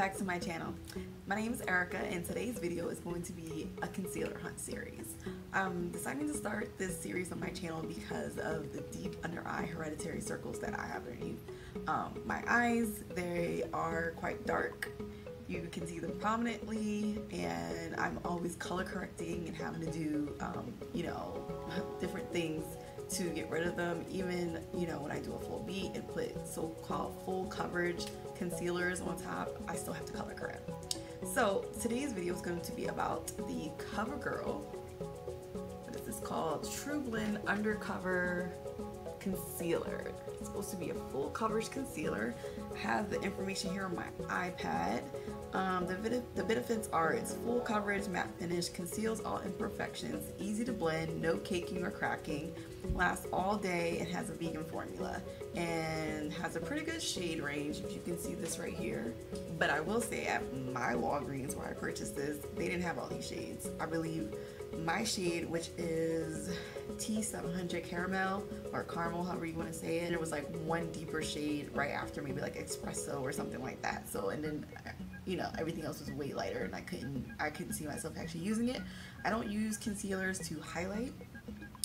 back to my channel. My name is Erica and today's video is going to be a concealer hunt series. I'm deciding to start this series on my channel because of the deep under eye hereditary circles that I have underneath. My eyes, they are quite dark. You can see them prominently, and I'm always color correcting and having to do, different things to get rid of them. Even, when I do a full beat and put so-called full coverage concealers on top, I still have to color correct. So today's video is going to be about the CoverGirl. What is this called? Trublend Undercover Concealer. It's supposed to be a full coverage concealer. I have the information here on my iPad. The benefits are it's full coverage, matte finish, conceals all imperfections, easy to blend, no caking or cracking, lasts all day, and has a vegan formula, and has a pretty good shade range, if you can see this right here. But I will say at my Walgreens where I purchased this, they didn't have all these shades. I believe my shade, which is T700 caramel or caramel, however you want to say it, there was like one deeper shade right after, maybe like espresso or something like that. So, and then everything else was way lighter, and I couldn't see myself actually using it. I don't use concealers to highlight.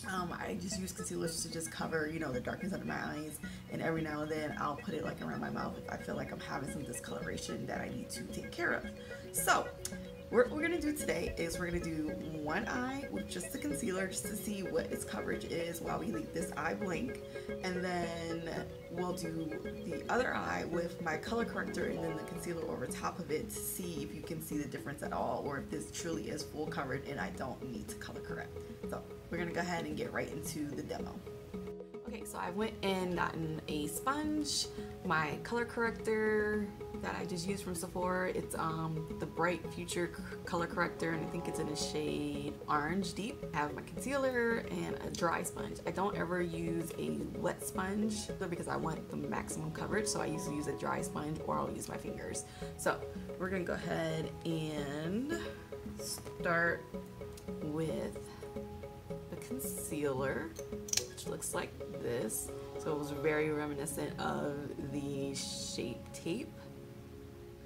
I just use concealers to just cover, the darkness under my eyes, and every now and then I'll put it like around my mouth if I feel like I'm having some discoloration that I need to take care of. So what we're gonna do today is we're gonna do one eye with just the concealer, just to see what its coverage is while we leave this eye blank, and then we'll do the other eye with my color corrector and then the concealer over top of it to see if you can see the difference at all, or if this truly is full coverage and I don't need to color correct. So we're gonna go ahead and get right into the demo. Okay, so I went and gotten a sponge, my color corrector that I just used from Sephora. It's the Bright Future color corrector, and I think it's in a shade Orange Deep. I have my concealer and a dry sponge. I don't ever use a wet sponge because I want the maximum coverage, so I usually use a dry sponge or I'll use my fingers. So we're gonna go ahead and start with the concealer, which looks like this. So it was very reminiscent of the Shape Tape,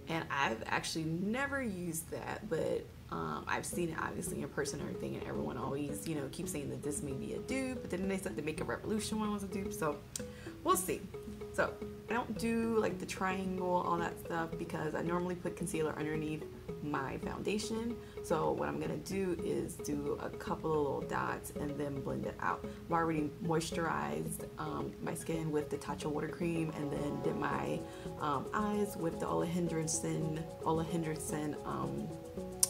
and I've actually never used that, but I've seen it obviously in person and everything, and everyone always keeps saying that this may be a dupe, but then they said the Makeup Revolution one was a dupe, so we'll see. So I don't do like the triangle, all that stuff, because I normally put concealer underneath my foundation. So what I'm gonna do is do a couple of little dots and then blend it out. I've already moisturized my skin with the Tatcha water cream, and then did my eyes with the Ola Hendrickson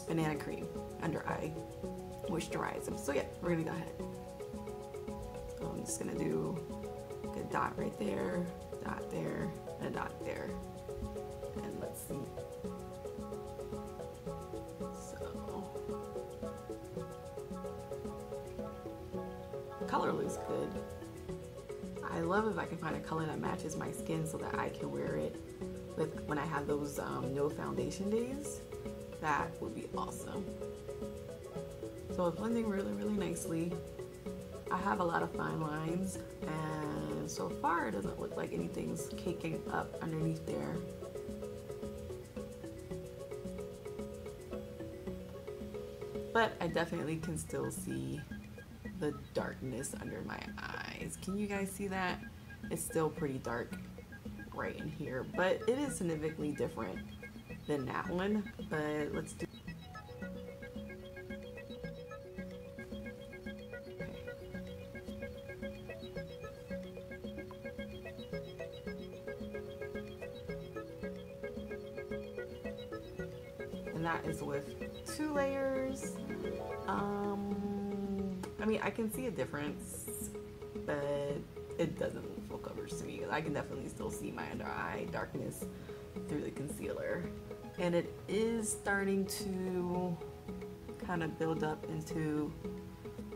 banana cream under eye moisturizer. So yeah, we're gonna go ahead. So I'm just gonna do a dot right there, dot there, and a dot there, and let's see. Color looks good. I love if I can find a color that matches my skin so that I can wear it when I have those no foundation days. That would be awesome. So it's blending really, really nicely. I have a lot of fine lines, and so far it doesn't look like anything's caking up underneath there. But I definitely can still see the darkness under my eyes. Can you guys see that? It's still pretty dark right in here, but it is significantly different than that one. But let's do. And that is with 2 layers. I mean, I can see a difference, but it doesn't look full coverage to me. I can definitely still see my under eye darkness through the concealer. And it is starting to kind of build up into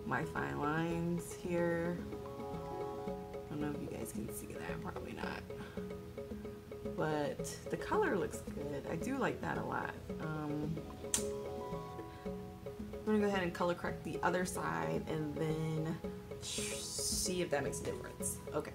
my fine lines here. I don't know if you guys can see that, probably not. But the color looks good. I do like that a lot. I'm gonna go ahead and color correct the other side and then see if that makes a difference. Okay.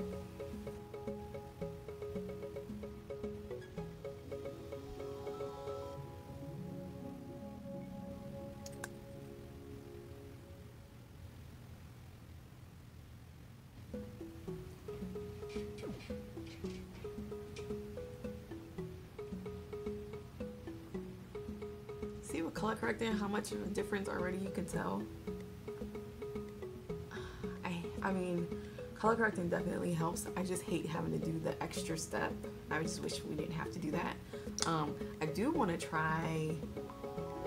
color correcting, how much of a difference already you can tell. I mean, color correcting definitely helps. I just hate having to do the extra step. I just wish we didn't have to do that. I do want to try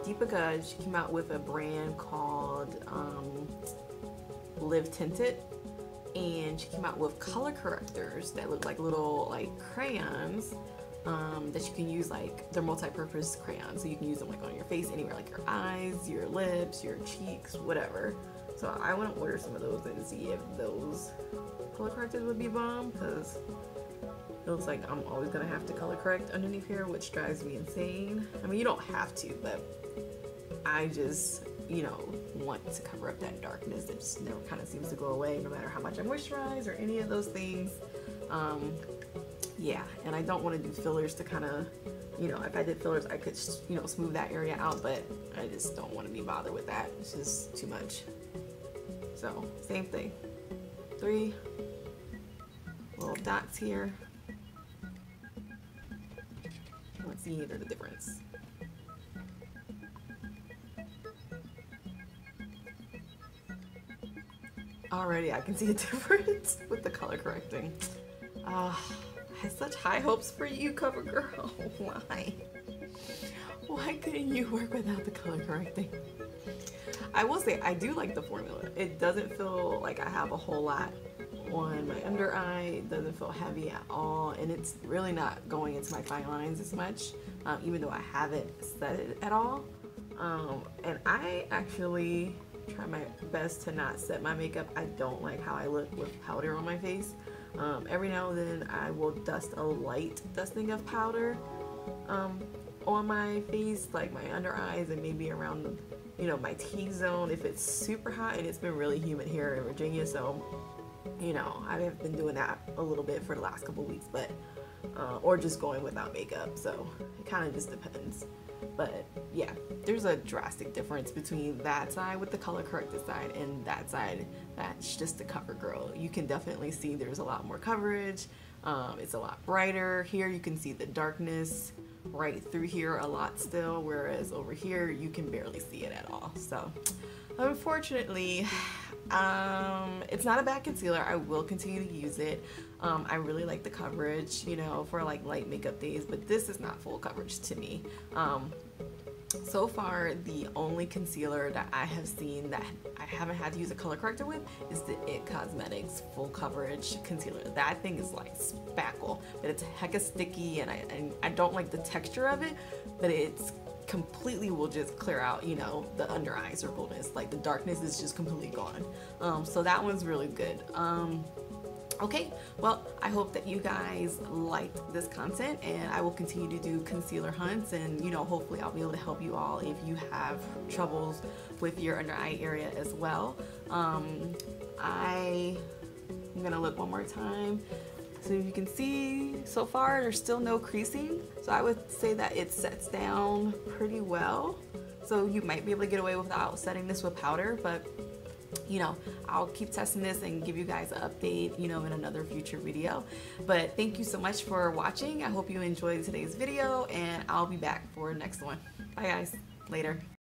Deepica. She came out with a brand called livetinted, and she came out with color correctors that look like little like crayons that you can use, like they're multi-purpose crayons, so you can use them like on your face, anywhere, like your eyes, your lips, your cheeks, whatever. So I want to order some of those and see if those color correctors would be bomb, because it looks like I'm always gonna have to color correct underneath here, which drives me insane. I mean, you don't have to, but I just, you know, want to cover up that darkness that just never kind of seems to go away no matter how much I moisturize or any of those things. Yeah, and I don't want to do fillers to kind of, you know, if I did fillers I could, you know, smooth that area out, but I just don't want to be bothered with that. It's just too much. So same thing, 3 little dots here. Let's see either the difference. Already I can see a difference with the color correcting. I had such high hopes for you, CoverGirl. Why? Why couldn't you work without the color correcting? I will say I do like the formula. It doesn't feel like I have a whole lot on my under eye. It doesn't feel heavy at all, and it's really not going into my fine lines as much, even though I haven't set it at all. And I actually try my best to not set my makeup. I don't like how I look with powder on my face. Every now and then I will dust a light dusting of powder on my face, like my under eyes and maybe around the, you know, my T-zone if it's super hot, and it's been really humid here in Virginia, so you know, I have been doing that a little bit for the last couple weeks, but or just going without makeup, so it kind of just depends. But yeah, there's a drastic difference between that side with the color corrected side and that side that's just the CoverGirl. You can definitely see there's a lot more coverage. It's a lot brighter. Here you can see the darkness right through here a lot still, whereas over here you can barely see it at all. So unfortunately, it's not a bad concealer. I will continue to use it. I really like the coverage, you know, for like light makeup days, but this is not full coverage to me. So far, the only concealer that I have seen that I haven't had to use a color corrector with is the IT Cosmetics full coverage concealer. That thing is like spackle, but it's hecka sticky, and I don't like the texture of it, but it's completely will just clear out, you know, the under eye circleness. Like the darkness is just completely gone. So that one's really good. Okay, well, I hope that you guys liked this content, and I will continue to do concealer hunts, and you know, hopefully I'll be able to help you all if you have troubles with your under eye area as well. I'm gonna look one more time. So you can see so far there's still no creasing, so I would say that it sets down pretty well. So you might be able to get away without setting this with powder, but you know, I'll keep testing this and give you guys an update, you know, in another future video. But thank you so much for watching. I hope you enjoyed today's video, and I'll be back for the next one. Bye guys, later.